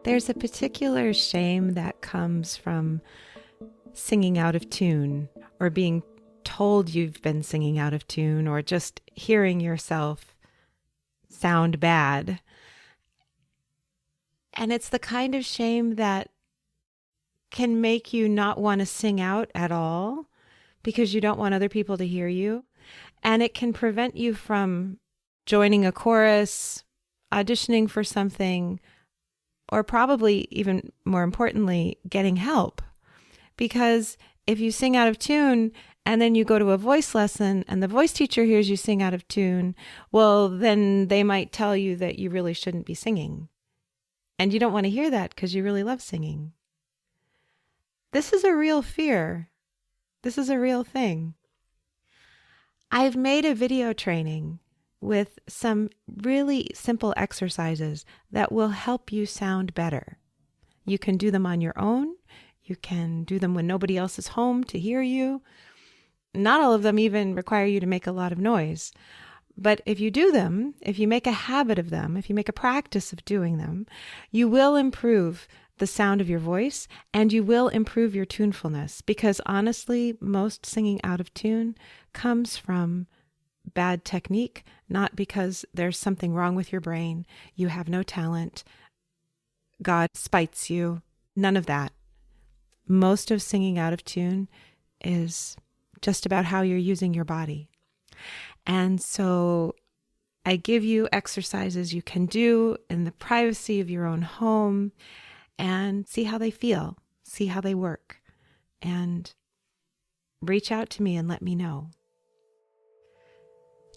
There's a particular shame that comes from singing out of tune, or being told you've been singing out of tune, or just hearing yourself sound bad. And it's the kind of shame that can make you not want to sing out at all because you don't want other people to hear you. And it can prevent you from joining a chorus, auditioning for something, or probably even more importantly, getting help. Because if you sing out of tune and then you go to a voice lesson and the voice teacher hears you sing out of tune, well, then they might tell you that you really shouldn't be singing. And you don't want to hear that because you really love singing. This is a real fear. This is a real thing. I've made a video training with some really simple exercises that will help you sound better. You can do them on your own. You can do them when nobody else is home to hear you. Not all of them even require you to make a lot of noise. But if you do them, if you make a habit of them, if you make a practice of doing them, you will improve the sound of your voice and you will improve your tunefulness. Because honestly, most singing out of tune comes from bad technique, not because there's something wrong with your brain, you have no talent, God spites you, none of that. Most of singing out of tune is just about how you're using your body. And so I give you exercises you can do in the privacy of your own home and see how they feel, see how they work, and reach out to me and let me know.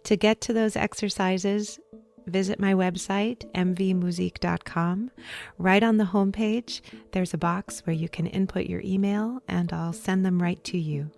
To get to those exercises, visit my website, mvmusique.com. Right on the homepage, there's a box where you can input your email and I'll send them right to you.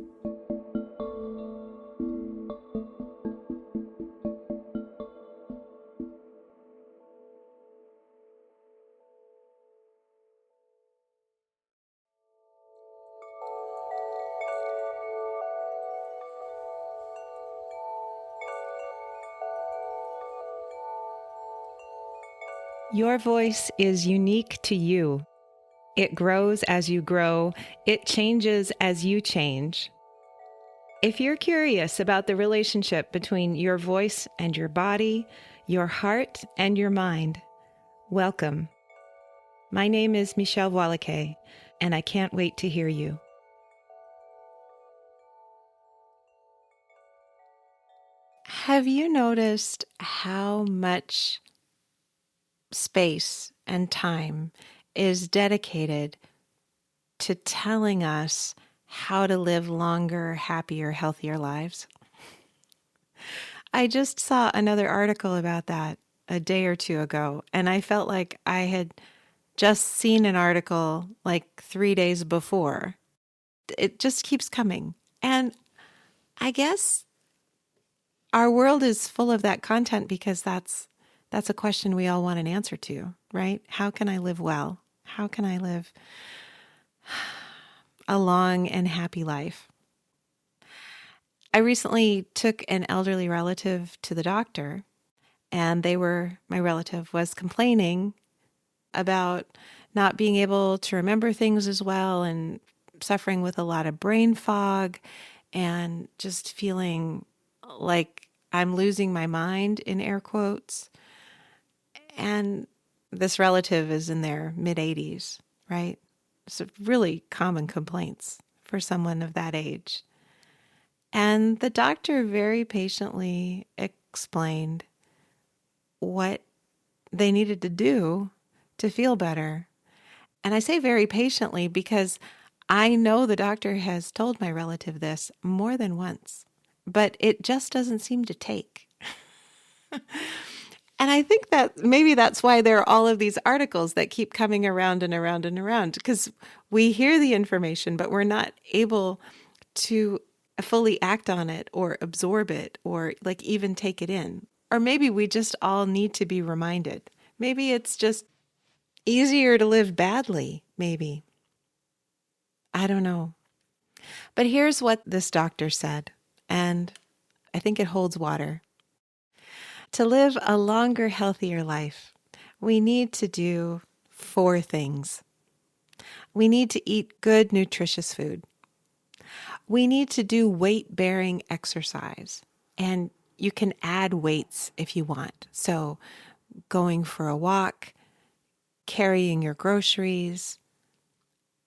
Your voice is unique to you. It grows as you grow. It changes as you change. If you're curious about the relationship between your voice and your body, your heart and your mind, welcome. My name is Michèle Voillequé, and I can't wait to hear you. Have you noticed how much space and time is dedicated to telling us how to live longer, happier, healthier lives? I just saw another article about that a day or two ago, and I felt like I had just seen an article like 3 days before. It just keeps coming. And I guess our world is full of that content because that's a question we all want an answer to, right? How can I live well? How can I live a long and happy life? I recently took an elderly relative to the doctor, and my relative was complaining about not being able to remember things as well and suffering with a lot of brain fog and just feeling like I'm losing my mind, in air quotes. And this relative is in their mid-80s, right? So really common complaints for someone of that age. And the doctor very patiently explained what they needed to do to feel better. And I say very patiently because I know the doctor has told my relative this more than once, but it just doesn't seem to take. And I think that maybe that's why there are all of these articles that keep coming around and around and around, because we hear the information, but we're not able to fully act on it or absorb it or like even take it in. Or maybe we just all need to be reminded. Maybe it's just easier to live badly, maybe. I don't know. But here's what this doctor said, and I think it holds water. To live a longer, healthier life, we need to do 4 things. We need to eat good, nutritious food. We need to do weight-bearing exercise. And you can add weights if you want. So going for a walk, carrying your groceries.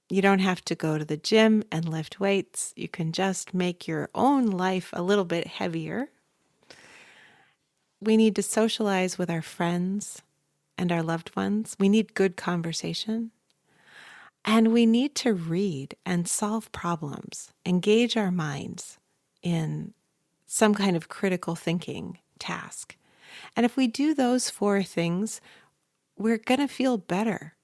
You don't have to go to the gym and lift weights. You can just make your own life a little bit heavier. We need to socialize with our friends and our loved ones. We need good conversation. And we need to read and solve problems, engage our minds in some kind of critical thinking task. And if we do those 4 things, we're going to feel better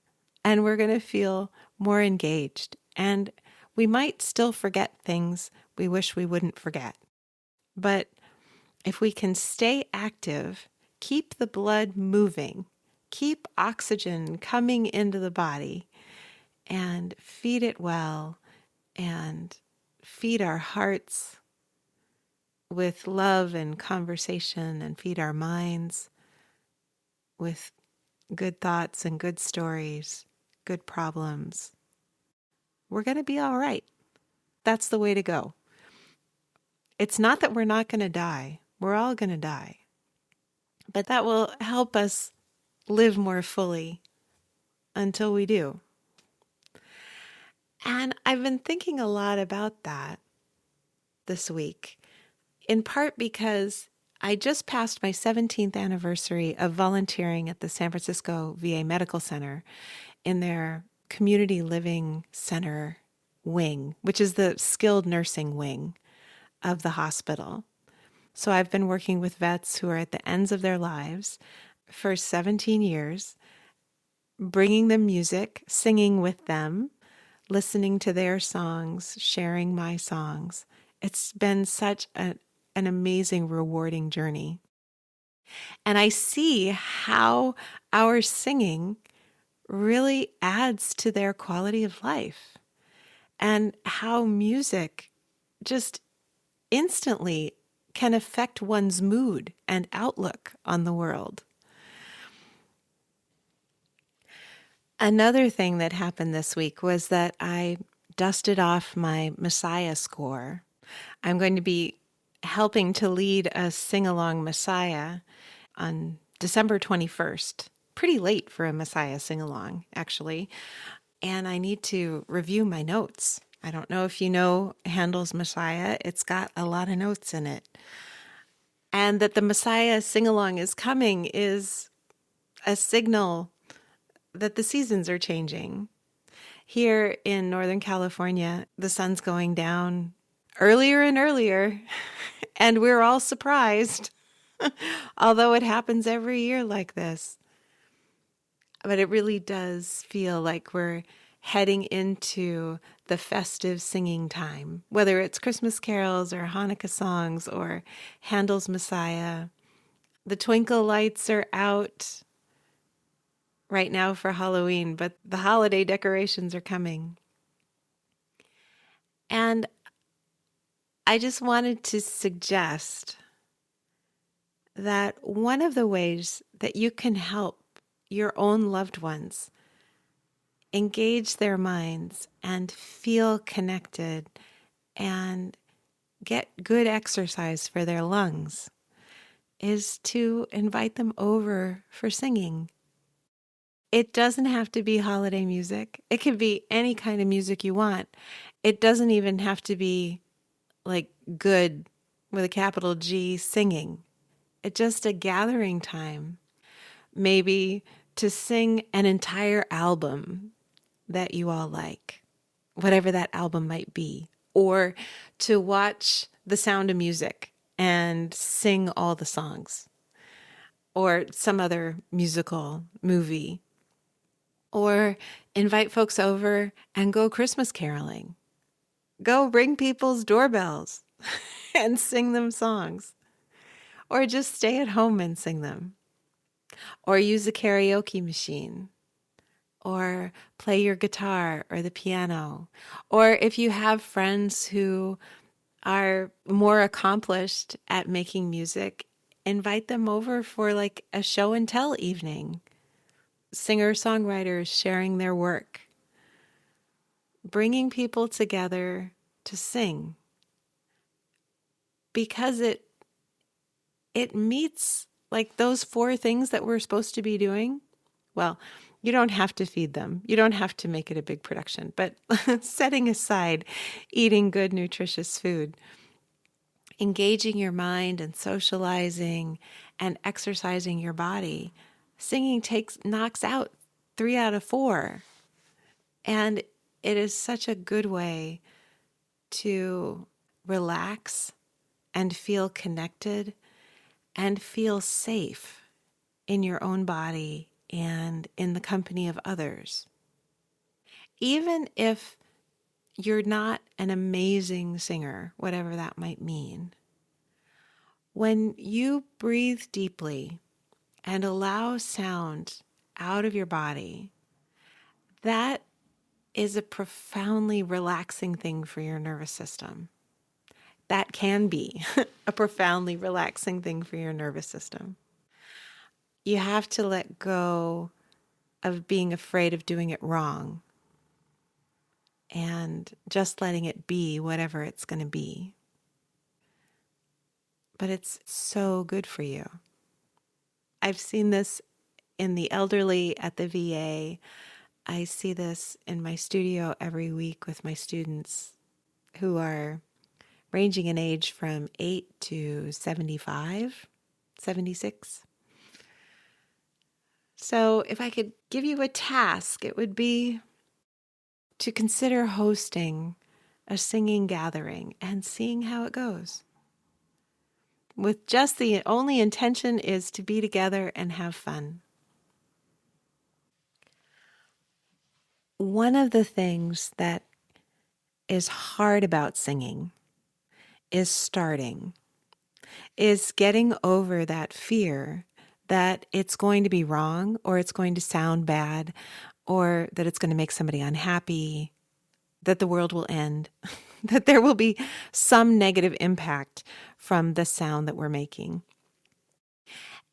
and we're going to feel more engaged. And we might still forget things we wish we wouldn't forget. But if we can stay active, keep the blood moving, keep oxygen coming into the body, and feed it well, and feed our hearts with love and conversation, and feed our minds with good thoughts and good stories, good problems, we're going to be all right. That's the way to go. It's not that we're not going to die. We're all going to die. But that will help us live more fully until we do. And I've been thinking a lot about that this week, in part because I just passed my 17th anniversary of volunteering at the San Francisco VA Medical Center in their community living center wing, which is the skilled nursing wing of the hospital. So I've been working with vets who are at the ends of their lives for 17 years, bringing them music, singing with them, listening to their songs, sharing my songs. It's been such an amazing, rewarding journey. And I see how our singing really adds to their quality of life, and how music just instantly can affect one's mood and outlook on the world. Another thing that happened this week was that I dusted off my Messiah score. I'm going to be helping to lead a sing-along Messiah on December 21st. Pretty late for a Messiah sing-along, actually. And I need to review my notes. I don't know if you know Handel's Messiah. It's got a lot of notes in it. And that the Messiah sing-along is coming is a signal that the seasons are changing. Here in Northern California, the sun's going down earlier and earlier, and we're all surprised, although it happens every year like this. But it really does feel like we're heading into the festive singing time, whether it's Christmas carols or Hanukkah songs or Handel's Messiah. The twinkle lights are out right now for Halloween, but the holiday decorations are coming. And I just wanted to suggest that one of the ways that you can help your own loved ones engage their minds and feel connected and get good exercise for their lungs is to invite them over for singing. It doesn't have to be holiday music. It can be any kind of music you want. It doesn't even have to be like good with a capital G singing. It's just a gathering time, maybe to sing an entire album that you all like, whatever that album might be, or to watch The Sound of Music and sing all the songs, or some other musical movie, or invite folks over and go Christmas caroling. Go ring people's doorbells and sing them songs, or just stay at home and sing them, or use a karaoke machine, or play your guitar or the piano. Or if you have friends who are more accomplished at making music, invite them over for like a show and tell evening. Singer-songwriters sharing their work, bringing people together to sing, because it meets like those four things that we're supposed to be doing. Well, you don't have to feed them. You don't have to make it a big production, but setting aside eating good, nutritious food, engaging your mind and socializing and exercising your body, singing knocks out 3 out of 4. And it is such a good way to relax and feel connected and feel safe in your own body and in the company of others. Even if you're not an amazing singer, whatever that might mean, when you breathe deeply and allow sound out of your body, that is a profoundly relaxing thing for your nervous system. That can be a profoundly relaxing thing for your nervous system. You have to let go of being afraid of doing it wrong and just letting it be whatever it's going to be. But it's so good for you. I've seen this in the elderly at the VA. I see this in my studio every week with my students who are ranging in age from 8 to 75, 76. So if I could give you a task, it would be to consider hosting a singing gathering and seeing how it goes. With just the only intention is to be together and have fun. One of the things that is hard about singing is starting, is getting over that fear that it's going to be wrong or it's going to sound bad or that it's going to make somebody unhappy, that the world will end, that there will be some negative impact from the sound that we're making.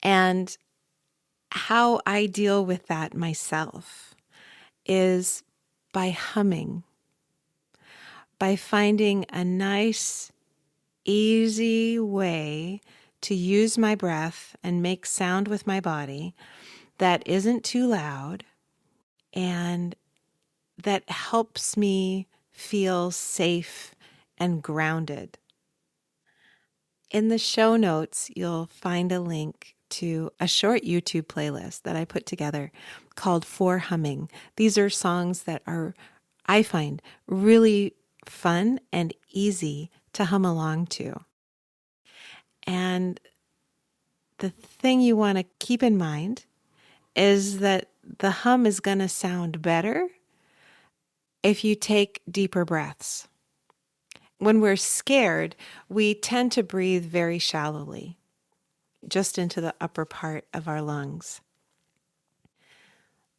And how I deal with that myself is by humming, by finding a nice, easy way to use my breath and make sound with my body that isn't too loud and that helps me feel safe and grounded. In the show notes, you'll find a link to a short YouTube playlist that I put together called For Humming. These are songs that are, I find, really fun and easy to hum along to. And the thing you want to keep in mind is that the hum is going to sound better if you take deeper breaths. When we're scared, we tend to breathe very shallowly, just into the upper part of our lungs.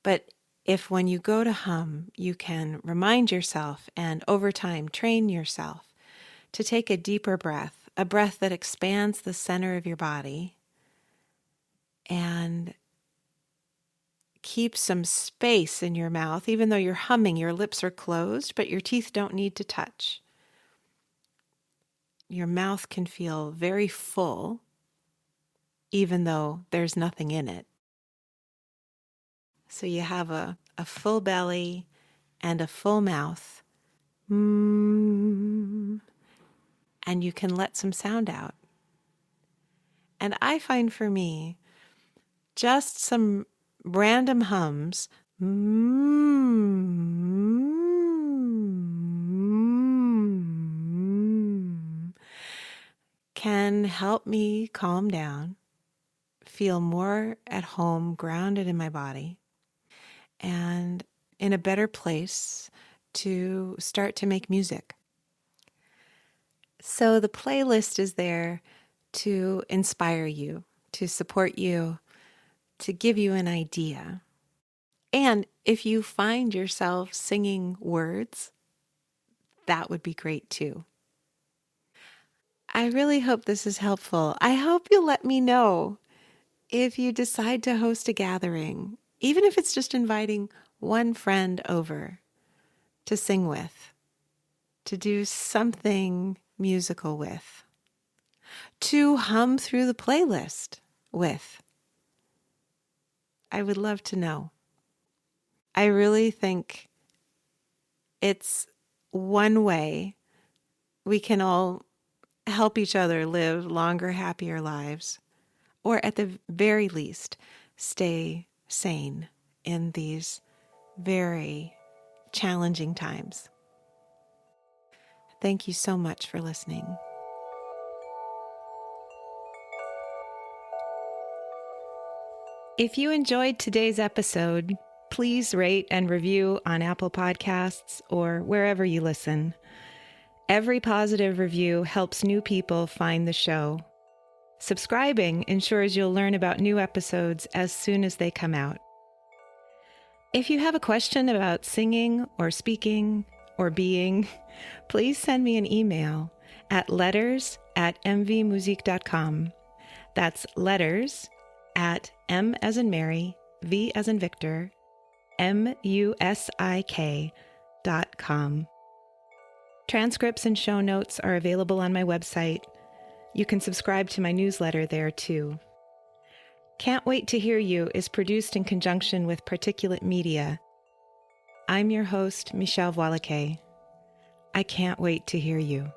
But if when you go to hum, you can remind yourself and over time train yourself to take a deeper breath, a breath that expands the center of your body and keep some space in your mouth. Even though you're humming, your lips are closed, but your teeth don't need to touch. Your mouth can feel very full, even though there's nothing in it. So you have a full belly and a full mouth. And you can let some sound out. And I find for me, just some random hums can help me calm down, feel more at home, grounded in my body, and in a better place to start to make music. So the playlist is there to inspire you, to support you, to give you an idea. And if you find yourself singing words, that would be great too. I really hope this is helpful. I hope you'll let me know if you decide to host a gathering, even if it's just inviting one friend over to sing with, to do something musical with, to hum through the playlist with. I would love to know. I really think it's one way we can all help each other live longer, happier lives, or at the very least, stay sane in these very challenging times. Thank you so much for listening. If you enjoyed today's episode, please rate and review on Apple Podcasts or wherever you listen. Every positive review helps new people find the show. Subscribing ensures you'll learn about new episodes as soon as they come out. If you have a question about singing or speaking or being, please send me an email at letters@mvmusique.com. That's letters at M as in Mary, V as in Victor, MUSIK.com. Transcripts and show notes are available on my website. You can subscribe to my newsletter there too. Can't Wait to Hear You is produced in conjunction with Particulate Media. I'm your host, Michèle Voillequé. I can't wait to hear you.